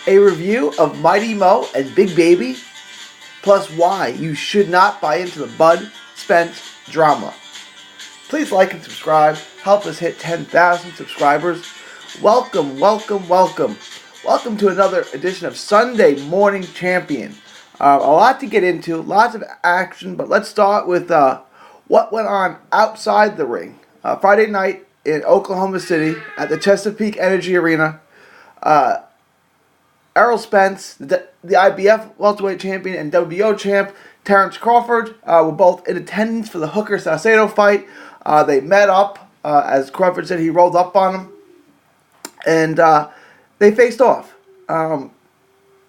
a review of Mighty Mo and Big Baby, plus why you should not buy into the Bud Spence drama. Please like and subscribe. Help us hit 10,000 subscribers. Welcome, welcome, welcome. Welcome to another edition of Sunday Morning Champion. A lot to get into, lots of action, but let's start with what went on outside the ring. Friday night in Oklahoma City at the Chesapeake Energy Arena. Errol Spence, the IBF welterweight champion and WBO champ, Terrence Crawford were both in attendance for the Hooker Salcedo fight. They met up, as Crawford said, he rolled up on him, and they faced off. But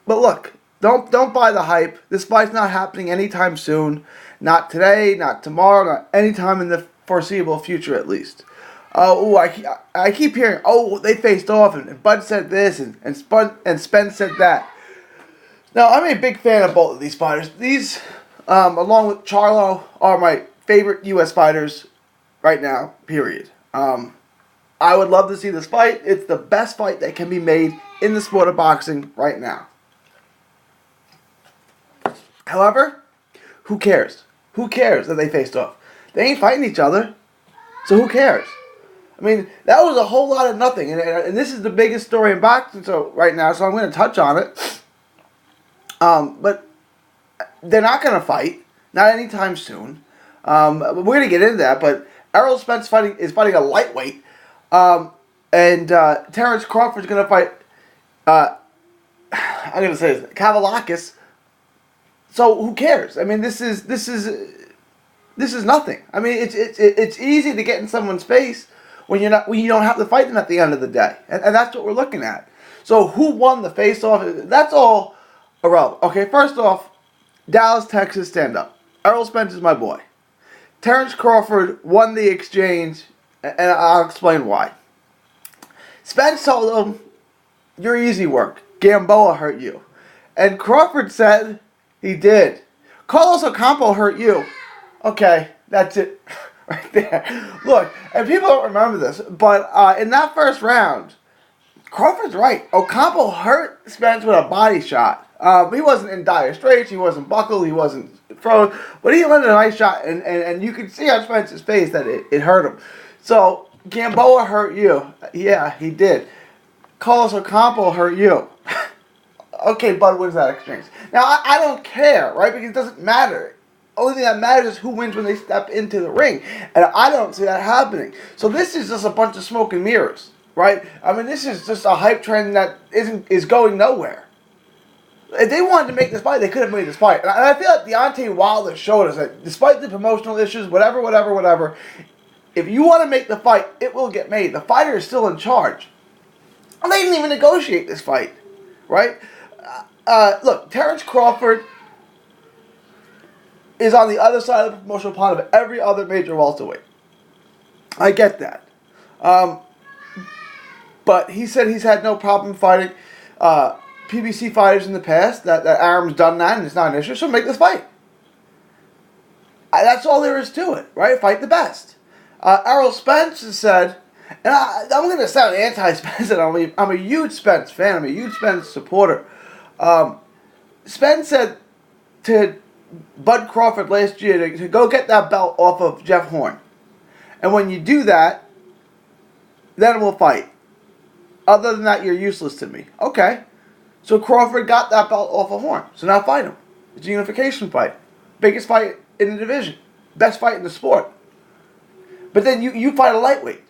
look, don't buy the hype. This fight's not happening anytime soon. Not today, not tomorrow, not anytime in the foreseeable future at least. I keep hearing, they faced off, and Bud said this, and Spence said that. Now, I'm a big fan of both of these fighters. These, along with Charlo, are my favorite U.S. fighters right now, period. I would love to see this fight. It's the best fight that can be made in the sport of boxing right now. However, who cares? Who cares that they faced off? They ain't fighting each other, so who cares? I mean, that was a whole lot of nothing, and this is the biggest story in boxing right now, so I'm going to touch on it. But they're not going to fight, not anytime soon. We're going to get into that, but Errol Spence is fighting a lightweight, and Terrence Crawford is going to fight, I'm going to say this, Kavaliakis. So who cares? I mean, this is nothing. I mean, it's easy to get in someone's face when you don't have to fight them at the end of the day, and that's what we're looking at. So who won the face-off? That's all irrelevant. Okay, first off, Dallas, Texas, stand up. Errol Spence is my boy. Terrence Crawford won the exchange, and I'll explain why. Spence told him, "You're easy work. Gamboa hurt you," and Crawford said he did. Carlos Ocampo hurt you. Okay, that's it. Right there. Look, and people don't remember this, but in that first round, Crawford's right. Ocampo hurt Spence with a body shot. He wasn't in dire straits. He wasn't buckled. He wasn't froze. But he landed a nice shot, and you could see on Spence's face that it hurt him. So, Gamboa hurt you. Yeah, he did. Carlos Ocampo hurt you. Okay, Bud wins that exchange. Now, I don't care, right? Because it doesn't matter. Only thing that matters is who wins when they step into the ring. And I don't see that happening. So this is just a bunch of smoke and mirrors, right? I mean, this is just a hype trend that is going nowhere. If they wanted to make this fight, they could have made this fight. And I feel like Deontay Wilder showed us that despite the promotional issues, whatever, if you want to make the fight, it will get made. The fighter is still in charge. And they didn't even negotiate this fight, right? Look, Terrence Crawford is on the other side of the promotional pond of every other major welterweight. I get that. But he said he's had no problem fighting PBC fighters in the past, that Aram's done that and it's not an issue, so make this fight. That's all there is to it, right? Fight the best. Errol Spence has said, and I'm going to sound anti-Spence, and I'm a huge Spence fan, I'm a huge Spence supporter. Spence said to Bud Crawford last year to go get that belt off of Jeff Horn. And when you do that, then we'll fight. Other than that, you're useless to me. Okay. So Crawford got that belt off of Horn. So now fight him. It's a unification fight. Biggest fight in the division. Best fight in the sport. But then you fight a lightweight.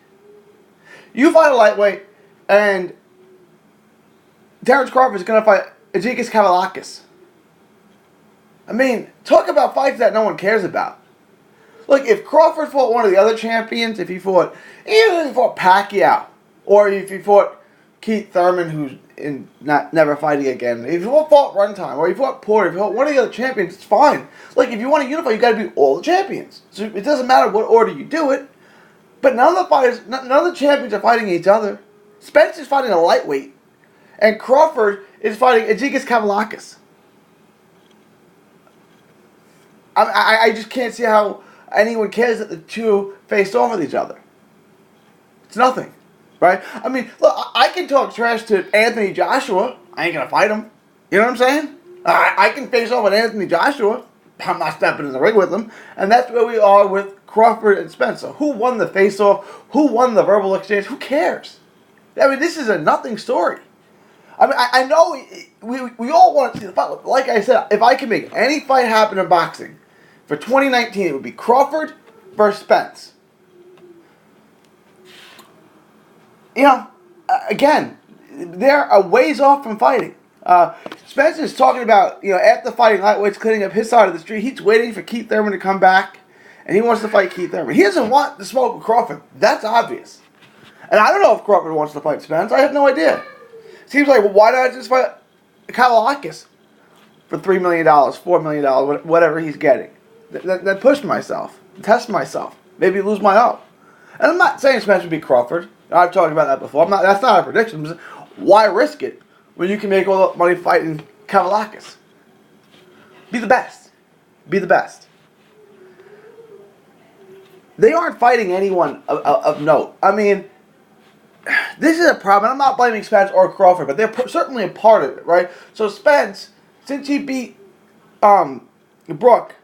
You fight a lightweight, and Terrence Crawford is going to fight Edriquez Kavaliakis. I mean, talk about fights that no one cares about. Look, if Crawford fought one of the other champions, even if he fought Pacquiao, or if he fought Keith Thurman, who's never fighting again, if he fought Runtime, or if he fought Porter, if he fought one of the other champions, it's fine. Like, if you want to unify, you got to beat all the champions. So it doesn't matter what order you do it. But none of the champions are fighting each other. Spence is fighting a lightweight, and Crawford is fighting Edriquez Kavaliakis. I just can't see how anyone cares that the two faced off with each other. It's nothing, right? I mean, look, I can talk trash to Anthony Joshua. I ain't gonna fight him. You know what I'm saying? I can face off with Anthony Joshua. I'm not stepping in the ring with him. And that's where we are with Crawford and Spencer. Who won the face-off? Who won the verbal exchange? Who cares? I mean, this is a nothing story. I mean, I know we all want to see the fight. Like I said, if I could make any fight happen in boxing for 2019, it would be Crawford versus Spence. You know, again, they're a ways off from fighting. Spence is talking about, after fighting lightweights, cleaning up his side of the street. He's waiting for Keith Thurman to come back, and he wants to fight Keith Thurman. He doesn't want to smoke with Crawford. That's obvious. And I don't know if Crawford wants to fight Spence. I have no idea. Seems like, well, why not just fight Kavaliakis for $3 million, $4 million, whatever he's getting? That pushed myself, test myself, maybe lose my hope. And I'm not saying Spence would beat Crawford. I've talked about that before. That's not a prediction. Why risk it when you can make all the money fighting Kavaliakis? Be the best. Be the best. They aren't fighting anyone of note. I mean, this is a problem. I'm not blaming Spence or Crawford, but they're certainly a part of it, right? So Spence, since he beat Brook,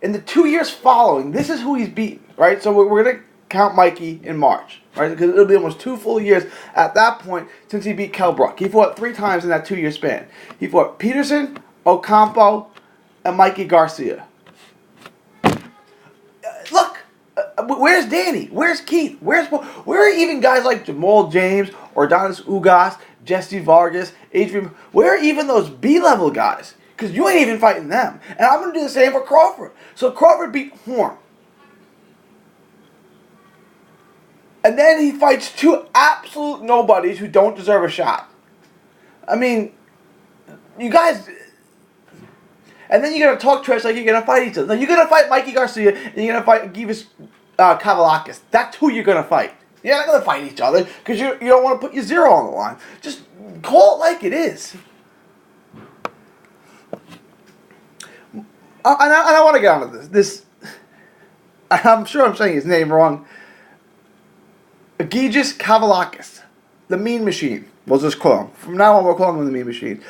in the 2 years following, this is who he's beaten, right? So we're going to count Mikey in March, right? Because it'll be almost 2 full years at that point since he beat Kell Brook. He fought 3 times in that 2-year span. He fought Peterson, Ocampo, and Mikey Garcia. Look, where's Danny? Where's Keith? Where are even guys like Jamal James, Ordonis Ugas, Jesse Vargas, Adrian? Where are even those B-level guys? Because you ain't even fighting them. And I'm going to do the same for Crawford. So Crawford beat Horn. And then he fights 2 absolute nobodies who don't deserve a shot. I mean, you guys... And then you're going to talk trash like you're going to fight each other. No, you're going to fight Mikey Garcia and you're going to fight Givas Kavaliakis. That's who you're going to fight. You're not going to fight each other because you don't want to put your zero on the line. Just call it like it is. And I want to get on to this. I'm sure I'm saying his name wrong. Egidijus Kavaliakis, the Mean Machine. We'll just call him. From now on, we'll call him the Mean Machine.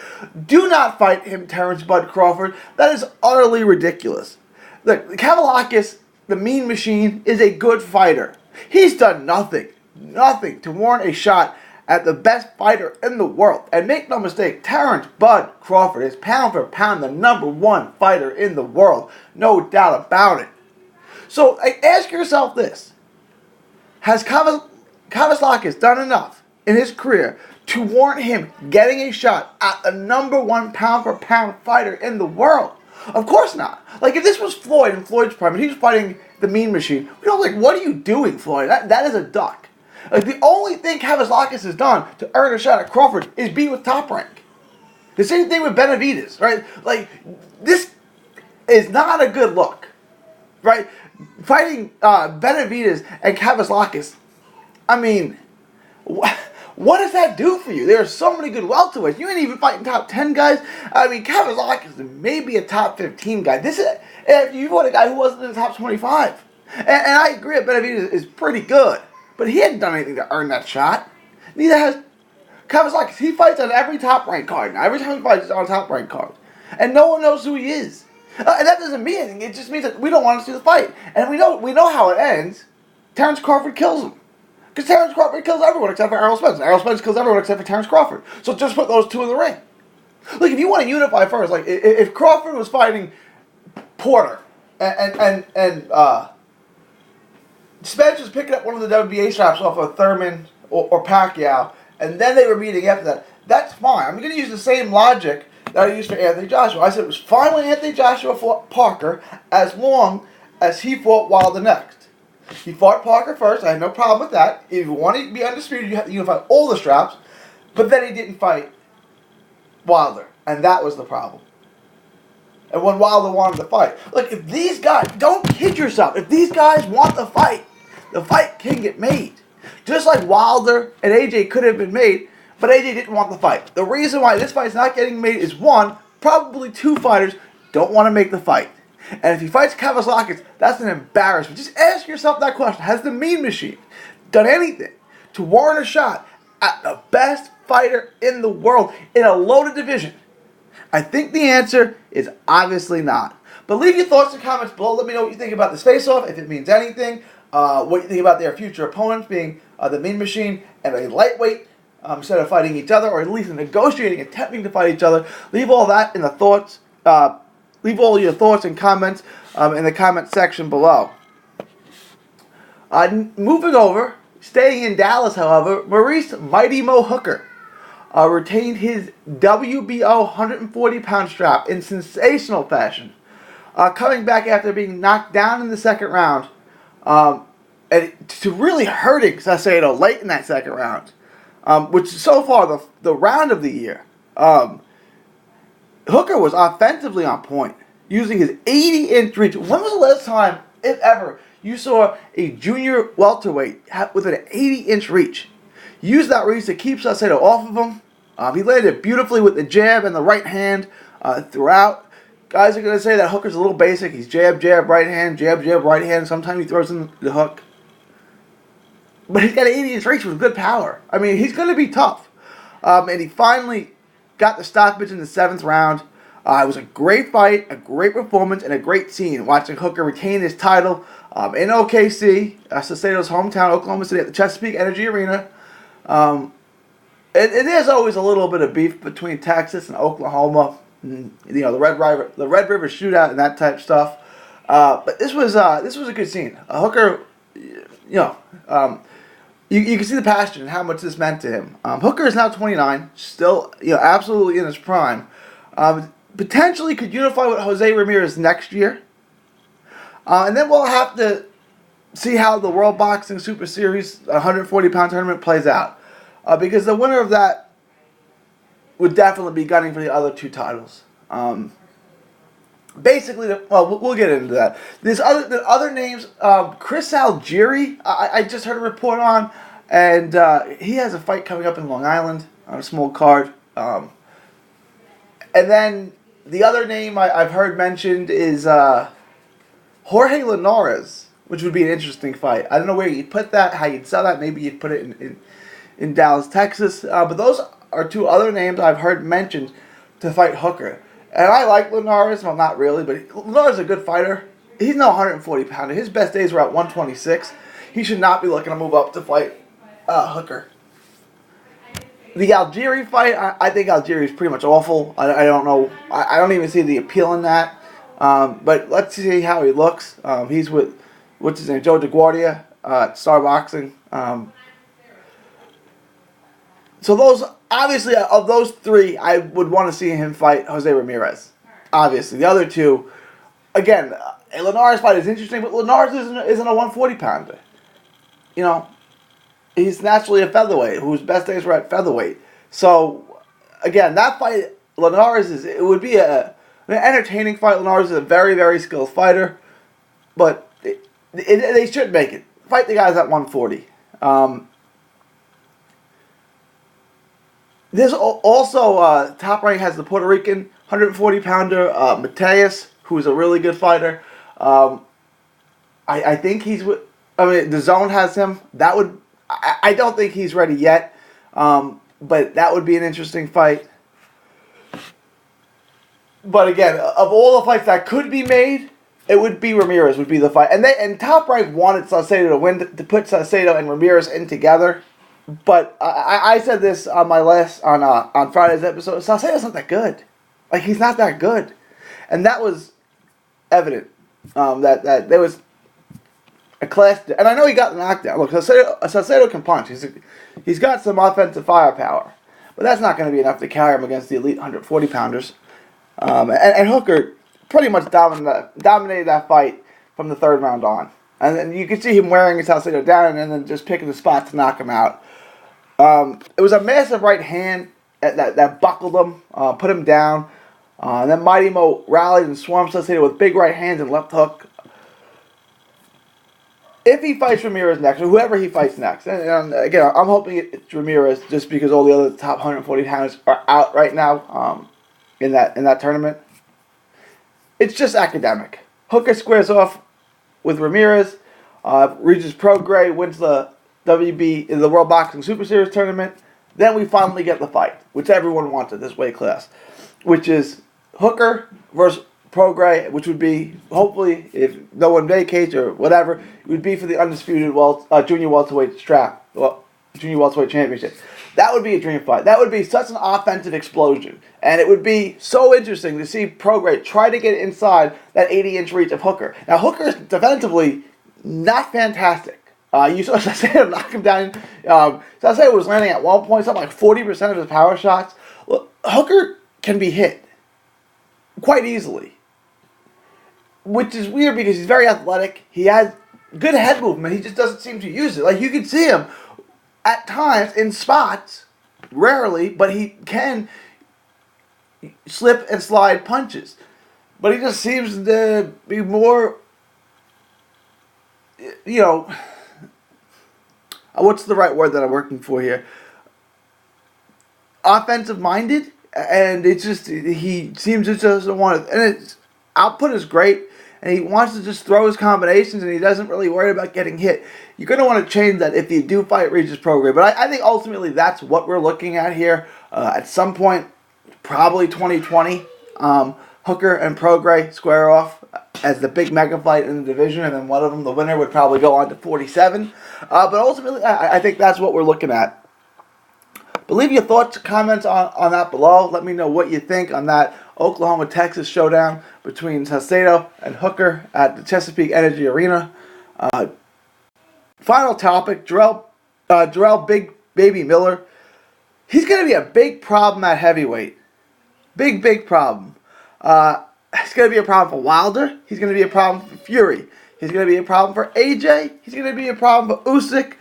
Do not fight him, Terrence Bud Crawford. That is utterly ridiculous. Look, Kavaliakis, the Mean Machine, is a good fighter. He's done nothing to warrant a shot at the best fighter in the world. And make no mistake, Terrence Bud Crawford is pound for pound the #1 fighter in the world. No doubt about it. So ask yourself this. Has Kavaliakis done enough in his career to warrant him getting a shot at the #1 pound for pound fighter in the world? Of course not. Like, if this was Floyd in Floyd's prime and he was fighting the Mean Machine, we'd all be like, what are you doing, Floyd? That is a duck. Like, the only thing Kavaliakis has done to earn a shot at Crawford is be with Top Rank. The same thing with Benavidez, right? Like, this is not a good look, right? Fighting Benavidez and Kavaliakis, I mean, what does that do for you? There are so many good welterweights. You ain't even fighting top 10 guys. I mean, Kavaliakis is maybe a top 15 guy. This is if you fought a guy who wasn't in the top 25. And I agree that Benavidez is pretty good, but he hadn't done anything to earn that shot. Neither has Kavaliakis. He fights on every top ranked card now. Every time he fights, he's on a top ranked card, and no one knows who he is. And that doesn't mean anything. It just means that we don't want to see the fight, and we know how it ends. Terrence Crawford kills him. Because Terrence Crawford kills everyone except for Errol Spence. Errol Spence kills everyone except for Terrence Crawford. So just put those 2 in the ring. Look, if you want to unify first, like if Crawford was fighting Porter and Spence was picking up one of the WBA straps off of Thurman or Pacquiao, and then they were meeting after that, that's fine. I'm going to use the same logic that I used for Anthony Joshua. I said it was fine when Anthony Joshua fought Parker as long as he fought Wilder next. He fought Parker first. I had no problem with that. If you want to be undisputed, you have to unify all the straps. But then he didn't fight Wilder. And that was the problem. And when Wilder wanted to fight. Look, if these guys, don't kid yourself. If these guys want the fight can get made. Just like Wilder and AJ could have been made, but AJ didn't want the fight. The reason why this fight's not getting made is 1, probably 2 fighters don't want to make the fight. And if he fights Kavaliakis, that's an embarrassment. Just ask yourself that question. Has the Mean Machine done anything to warrant a shot at the best fighter in the world in a loaded division? I think the answer is obviously not. But leave your thoughts and comments below. Let me know what you think about this face-off, if it means anything. What you think about their future opponents being the Mean Machine and a lightweight instead of fighting each other, or at least negotiating, attempting to fight each other. Leave all that in the thoughts. Leave all your thoughts and comments in the comment section below. Moving over, staying in Dallas, however, Maurice Mighty Mo Hooker retained his WBO 140-pound strap in sensational fashion, coming back after being knocked down in the second round, and to really hurting Salcedo late in that second round, which is so far the round of the year. Hooker was offensively on point, using his 80-inch reach. When was the last time, if ever, you saw a junior welterweight with an 80-inch reach? Use that reach to keep Salcedo off of him. He landed beautifully with the jab and the right hand throughout. Guys are going to say that Hooker's a little basic. He's jab, jab, right hand, jab, jab, right hand. Sometimes he throws in the hook. But he's got an 80-inch reach with good power. I mean, he's going to be tough. And he finally got the stoppage in the 7th round. It was a great fight, a great performance, and a great scene watching Hooker retain his title in OKC, Salcedo's hometown, Oklahoma City, at the Chesapeake Energy Arena. And there's always a little bit of beef between Texas and Oklahoma. You know, the Red River shootout and that type stuff. But this was a good scene. Hooker, you can see the passion and how much this meant to him. Hooker is now 29, still absolutely in his prime. Potentially could unify with Jose Ramirez next year. And then we'll have to see how the World Boxing Super Series 140-pound tournament plays out. Because the winner of that would definitely be gunning for the other 2 titles. Basically, we'll get into that. The other names, Chris Algieri, I just heard a report on, and he has a fight coming up in Long Island on a small card. And then the other name I've heard mentioned is Jorge Linares, which would be an interesting fight. I don't know where you'd put that, how you'd sell that. Maybe you'd put it in Dallas, Texas. But those are 2 other names I've heard mentioned to fight Hooker. And I like Linares. Well, not really, but Linares is a good fighter. He's no 140-pounder. His best days were at 126. He should not be looking to move up to fight Hooker. The Algieri fight, I think Algieri is pretty much awful. I don't know. I don't even see the appeal in that. But let's see how he looks. He's with, what's his name, Joe DeGuardia at Star Boxing. So those, obviously, of those 3, I would want to see him fight Jose Ramirez. Obviously. The other 2, again, a Linares fight is interesting, but Linares isn't a 140-pounder. He's naturally a featherweight, whose best days were at featherweight. So, again, that fight, Linares, it would be an entertaining fight. Linares is a very, very skilled fighter, but they should make it. Fight the guys at 140. There's also, Top Rank has the Puerto Rican 140-pounder, Mateus, who's a really good fighter. I think he's with, the Zone has him. I don't think he's ready yet, but that would be an interesting fight. But again, of all the fights that could be made, it would be Ramirez would be the fight. And Top Rank wanted Salcedo to win, to put Salcedo and Ramirez in together. But I said this on my on Friday's episode. Salcedo's not that good. Like, he's not that good, and that was evident. That there was a class, and I know he got the knockdown. Look, Salcedo can punch. He's got some offensive firepower, but that's not going to be enough to carry him against the elite 140-pounders. And Hooker pretty much dominated that fight from the 3rd round on. And then you could see him wearing Salcedo down and then just picking the spot to knock him out. It was a massive right hand that buckled him, put him down. And then Mighty Mo rallied and swarmed Salcedo with big right hands and left hook. If he fights Ramirez next, or whoever he fights next, and again, I'm hoping it's Ramirez just because all the other top 140 pounders are out right now in that tournament. It's just academic. Hooker squares off with Ramirez. Regis Prograis wins the WB in the World Boxing Super Series tournament. Then we finally get the fight, which everyone wanted this weight class, which is Hooker versus Prograis, which would be, hopefully, if no one vacates or whatever, it would be for the undisputed junior welterweight junior welterweight championship. That would be a dream fight. That would be such an offensive explosion. And it would be so interesting to see Prograis try to get inside that 80-inch reach of Hooker. Now, Hooker is defensively not fantastic. You saw Saseo knock him down. Saseo was landing at one point something like 40% of his power shots. Look, Hooker can be hit quite easily, which is weird because he's very athletic. He has good head movement. He just doesn't seem to use it. Like, you can see him at times in spots, rarely, but he can slip and slide punches. But he just seems to be more, what's the right word that I'm working for here? Offensive minded, and it's just, he seems to just want to, and his output is great, and he wants to just throw his combinations, and he doesn't really worry about getting hit. You're going to want to change that if you do fight Regis Prograis, but I think ultimately that's what we're looking at here. At some point, probably 2020, Hooker and Prograis square off as the big mega fight in the division, and then one of them, the winner, would probably go on to 47. But ultimately, I think that's what we're looking at. But leave your thoughts, comments on that below. Let me know what you think on that Oklahoma-Texas showdown between Saseo and Hooker at the Chesapeake Energy Arena. Final topic, Jarrell Big Baby Miller. He's going to be a big problem at heavyweight. Big problem. It's going to be a problem for Wilder. He's going to be a problem for Fury. He's going to be a problem for AJ. He's going to be a problem for Usyk,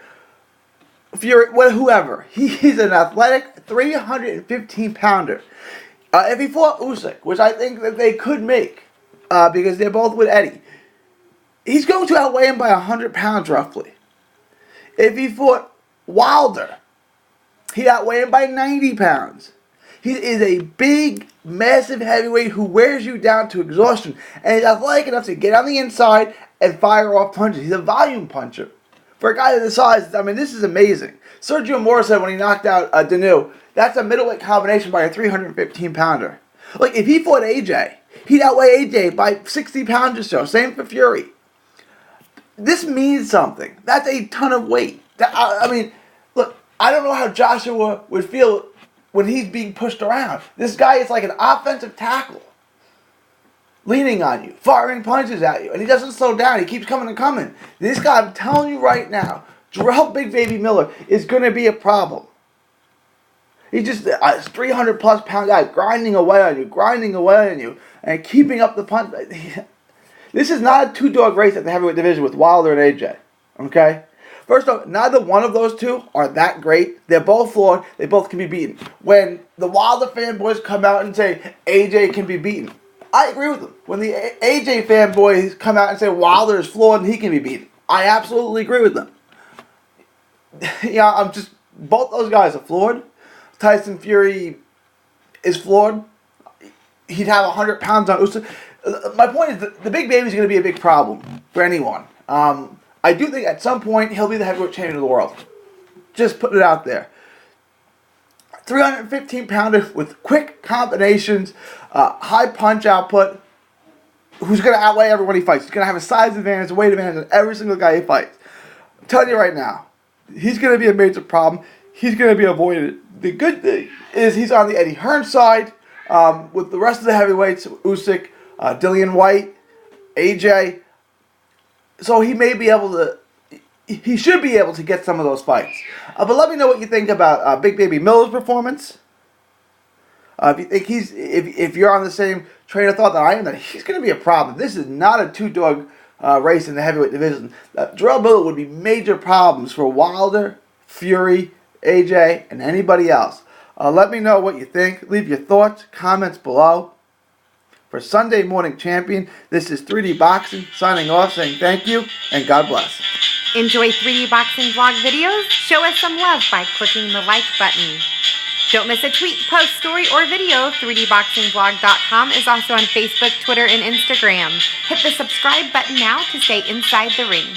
Fury, whoever. He's an athletic 315-pounder. If he fought Usyk, which I think that they could make, because they're both with Eddie, he's going to outweigh him by 100 pounds roughly. If he fought Wilder, he'd outweigh him by 90 pounds. He is a big, massive heavyweight who wears you down to exhaustion. And he's athletic enough to get on the inside and fire off punches. He's a volume puncher. For a guy of this size, I mean, this is amazing. Sergio Mora said when he knocked out Danu, that's a middleweight combination by a 315-pounder. Like, if he fought AJ, he'd outweigh AJ by 60 pounds or so. Same for Fury. This means something. That's a ton of weight. I mean, look, I don't know how Joshua would feel when he's being pushed around. This guy is like an offensive tackle, leaning on you, firing punches at you, and he doesn't slow down. He keeps coming and coming. This guy, I'm telling you right now, Jarrell Big Baby Miller is going to be a problem. He's just a 300-plus pound guy grinding away on you, and keeping up the punch. This is not a two-dog race at the heavyweight division with Wilder and AJ, okay? First off, neither one of those two are that great. They're both flawed. They both can be beaten. When the Wilder fanboys come out and say AJ can be beaten, I agree with them. When the AJ fanboys come out and say Wilder is flawed and he can be beaten, I absolutely agree with them. Both those guys are flawed. Tyson Fury is flawed. He'd have 100 pounds on Usyk. My point is that the Big Baby is going to be a big problem for anyone. I do think at some point he'll be the heavyweight champion of the world. Just putting it out there. 315-pounder with quick combinations, high punch output, who's going to outweigh everyone he fights. He's going to have a size advantage, a weight advantage on every single guy he fights. I'm telling you right now, he's going to be a major problem. He's going to be avoided. The good thing is he's on the Eddie Hearn side with the rest of the heavyweights, Usyk, Dillian White, AJ. So he may be able to, he should be able to get some of those fights. But let me know what you think about Big Baby Miller's performance. If you think if you're on the same train of thought that I am, that he's going to be a problem. This is not a two-dog race in the heavyweight division. Jarrell Miller would be major problems for Wilder, Fury, AJ, and anybody else. Let me know what you think. Leave your thoughts, comments below. For Sunday Morning Champion, this is 3D Boxing signing off, saying thank you and God bless. Enjoy 3D Boxing vlog videos? Show us some love by clicking the like button. Don't miss a tweet, post, story, or video. 3dboxingvlog.com is also on Facebook, Twitter, and Instagram. Hit the subscribe button now to stay inside the ring.